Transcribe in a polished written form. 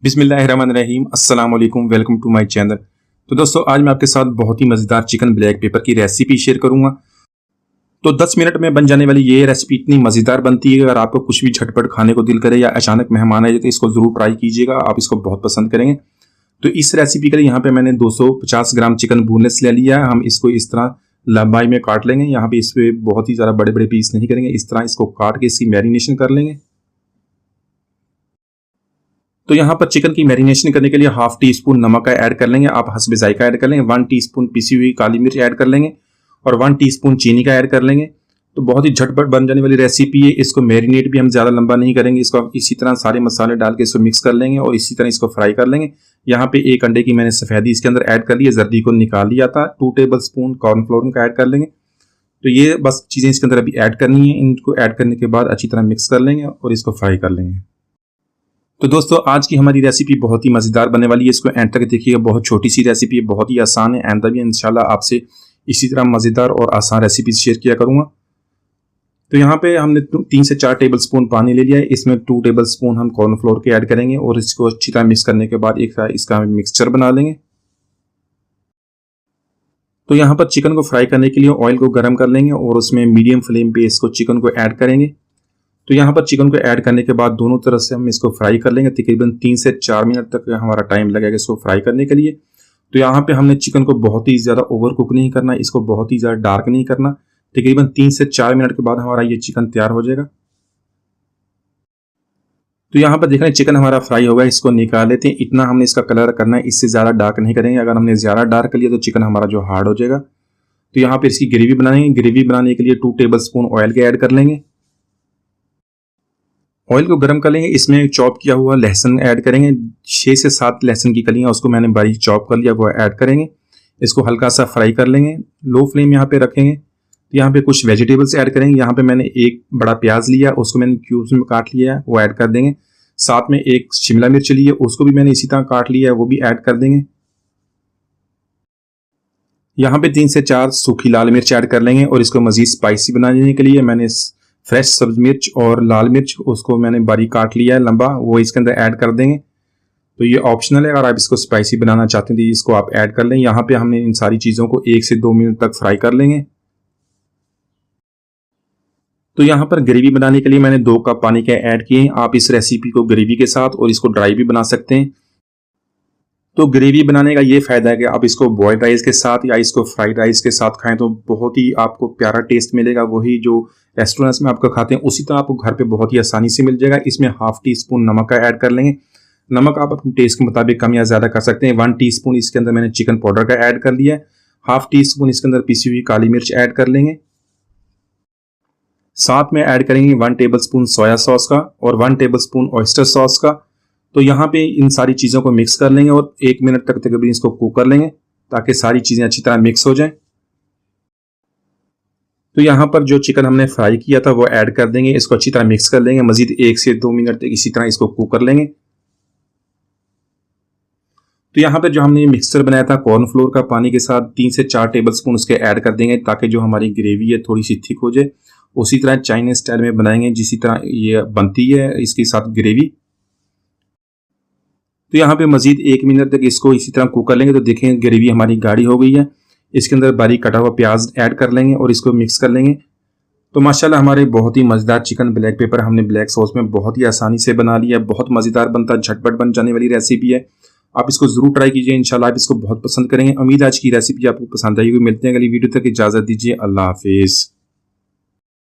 बिस्मिल्लाहिर्रहमानिर्रहीम अस्सलाम वालेकुम, वेलकम टू माय चैनल। तो दोस्तों, आज मैं आपके साथ बहुत ही मज़ेदार चिकन ब्लैक पेपर की रेसिपी शेयर करूंगा। तो 10 मिनट में बन जाने वाली ये रेसिपी इतनी मज़ेदार बनती है, अगर आपको कुछ भी झटपट खाने को दिल करे या अचानक मेहमान आ जाए तो इसको ज़रूर ट्राई कीजिएगा, आप इसको बहुत पसंद करेंगे। तो इस रेसिपी के लिए यहाँ पे मैंने 250 ग्राम चिकन बोनलेस ले लिया है। हम इसको इस तरह लंबाई में काट लेंगे। यहाँ पे इस पर बहुत ही ज़्यादा बड़े बड़े पीस नहीं करेंगे, इस तरह इसको काट के इसकी मैरिनेशन कर लेंगे। तो यहाँ पर चिकन की मैरिनेशन करने के लिए हाफ टी स्पून नमक का ऐड कर लेंगे, आप हस्बे जायका ऐड कर लेंगे। 1 टीस्पून पिसी हुई काली मिर्च ऐड कर लेंगे और 1 टीस्पून चीनी का ऐड कर लेंगे। तो बहुत ही झटपट बन जाने वाली रेसिपी है। इसको मैरिनेट भी हम ज़्यादा लंबा नहीं करेंगे, इसको इसी तरह सारे मसाले डाल के इसको मिक्स कर लेंगे और इसी तरह इसको फ्राई कर लेंगे। यहाँ पे 1 अंडे की मैंने सफ़ेदी इसके अंदर ऐड कर ली है, जर्दी को निकाल लिया था। 2 टेबल स्पून कॉर्नफ्लोर का ऐड कर लेंगे। तो ये बस चीज़ें इसके अंदर अभी ऐड करनी है। इनको ऐड करने के बाद अच्छी तरह मिक्स कर लेंगे और इसको फ्राई कर लेंगे। तो दोस्तों, आज की हमारी रेसिपी बहुत ही मज़ेदार बनने वाली है, इसको एंड तक देखिएगा। बहुत छोटी सी रेसिपी है, बहुत ही आसान है। एंड तक भी इंशाल्लाह आपसे इसी तरह मज़ेदार और आसान रेसिपी शेयर किया करूँगा। तो यहाँ पे हमने 3 से 4 टेबल स्पून पानी ले लिया है। इसमें 2 टेबल स्पून हम कॉर्नफ्लोर के ऐड करेंगे और इसको अच्छी तरह मिक्स करने के बाद एक इसका मिक्सचर बना लेंगे। तो यहाँ पर चिकन को फ्राई करने के लिए ऑयल को गर्म कर लेंगे और उसमें मीडियम फ्लेम पे इसको चिकन को ऐड करेंगे। तो यहाँ पर चिकन को ऐड करने के बाद दोनों तरफ से हम इसको फ्राई कर लेंगे। तकरीबन 3 से 4 मिनट तक हमारा टाइम लगेगा इसको फ्राई करने के लिए। तो यहाँ पे हमने चिकन को बहुत ही ज़्यादा ओवर कुक नहीं करना, इसको बहुत ही ज़्यादा डार्क नहीं करना। तकरीबन 3 से 4 मिनट के बाद हमारा ये चिकन तैयार हो जाएगा। तो यहाँ पर देख रहे हैं चिकन हमारा फ्राई होगा, इसको निकाल लेते हैं। इतना हमने इसका कलर करना है, इससे ज़्यादा डार्क नहीं करेंगे। अगर हमने ज़्यादा डार्क कर लिया तो चिकन हमारा जो हार्ड हो जाएगा। तो यहाँ पर इसकी ग्रेवी बनाएंगे। ग्रेवी बनाने के लिए 2 टेबल स्पून ऑयल के ऐड कर लेंगे। ऑयल को गर्म कर लेंगे, इसमें चॉप किया हुआ लहसुन ऐड करेंगे। 6 से 7 लहसुन की कलियां उसको मैंने बारीक चॉप कर लिया, वो ऐड करेंगे। इसको हल्का सा फ्राई कर लेंगे, लो फ्लेम यहाँ पे रखेंगे। तो यहाँ पे कुछ वेजिटेबल्स ऐड करेंगे। यहाँ पे मैंने 1 बड़ा प्याज लिया, उसको मैंने क्यूब्स में काट लिया है, वो ऐड कर देंगे। साथ में 1 शिमला मिर्च ली है, उसको भी मैंने इसी तरह काट लिया है, वो भी ऐड कर देंगे। यहाँ पे 3 से 4 सूखी लाल मिर्च ऐड कर लेंगे और इसको मजीद स्पाइसी बनाने के लिए मैंने फ्रेश सब्ज मिर्च और लाल मिर्च उसको मैंने बारीक काट लिया है लंबा, वो इसके अंदर ऐड कर देंगे। तो ये ऑप्शनल है, अगर आप इसको स्पाइसी बनाना चाहते हैं तो इसको आप ऐड कर लें। यहाँ पे हमने इन सारी चीज़ों को 1 से 2 मिनट तक फ्राई कर लेंगे। तो यहाँ पर ग्रेवी बनाने के लिए मैंने 2 कप पानी के ऐड किए हैं। आप इस रेसिपी को ग्रेवी के साथ और इसको ड्राई भी बना सकते हैं। तो ग्रेवी बनाने का ये फ़ायदा है कि आप इसको बॉयल्ड राइस के साथ या इसको फ्राइड राइस के साथ खाएं तो बहुत ही आपको प्यारा टेस्ट मिलेगा। वही जो रेस्टोरेंट्स में आपको खाते हैं उसी तरह आपको घर पे बहुत ही आसानी से मिल जाएगा। इसमें हाफ टी स्पून नमक का ऐड कर लेंगे। नमक आप अपने टेस्ट के मुताबिक कम या ज़्यादा कर सकते हैं। 1 टीस्पून इसके अंदर मैंने चिकन पाउडर का ऐड कर लिया है। हाफ टी स्पून इसके अंदर पिसी हुई काली मिर्च ऐड कर लेंगे। साथ में ऐड करेंगे 1 टेबल स्पून सोया सॉस का और 1 टेबल स्पून ऑयस्टर सॉस का। तो यहाँ पे इन सारी चीज़ों को मिक्स कर लेंगे और 1 मिनट तक तकरीबन इसको कुक कर लेंगे ताकि सारी चीज़ें अच्छी तरह मिक्स हो जाएं। तो यहाँ पर जो चिकन हमने फ्राई किया था वो ऐड कर देंगे, इसको अच्छी तरह मिक्स कर लेंगे। मजीद 1 से 2 मिनट तक इसी तरह इसको कुक कर लेंगे। तो यहाँ पर जो हमने मिक्सचर बनाया था कॉर्नफ्लोर का पानी के साथ 3 से 4 टेबल स्पून उसके ऐड कर देंगे ताकि जो हमारी ग्रेवी है थोड़ी सी थिक हो जाए। उसी तरह चाइनीज स्टाइल में बनाएंगे जिसी तरह ये बनती है इसके साथ ग्रेवी। तो यहाँ पे मजीद 1 मिनट तक इसको इसी तरह कुक कर लेंगे। तो देखें ग्रेवी हमारी गाढ़ी हो गई है। इसके अंदर बारीक कटा हुआ प्याज ऐड कर लेंगे और इसको मिक्स कर लेंगे। तो माशाल्लाह हमारे बहुत ही मज़ेदार चिकन ब्लैक पेपर हमने ब्लैक सॉस में बहुत ही आसानी से बना लिया है। बहुत मज़ेदार बनता, झटपट बन जाने वाली रेसिपी है। आप इसको ज़रूर ट्राई कीजिए, इंशाल्लाह आप इसको बहुत पसंद करेंगे। उम्मीद आज की रेसिपी आपको पसंद आई होगी। मिलते हैं अगली वीडियो तक, इजाज़त दीजिए, अल्लाह हाफिज़।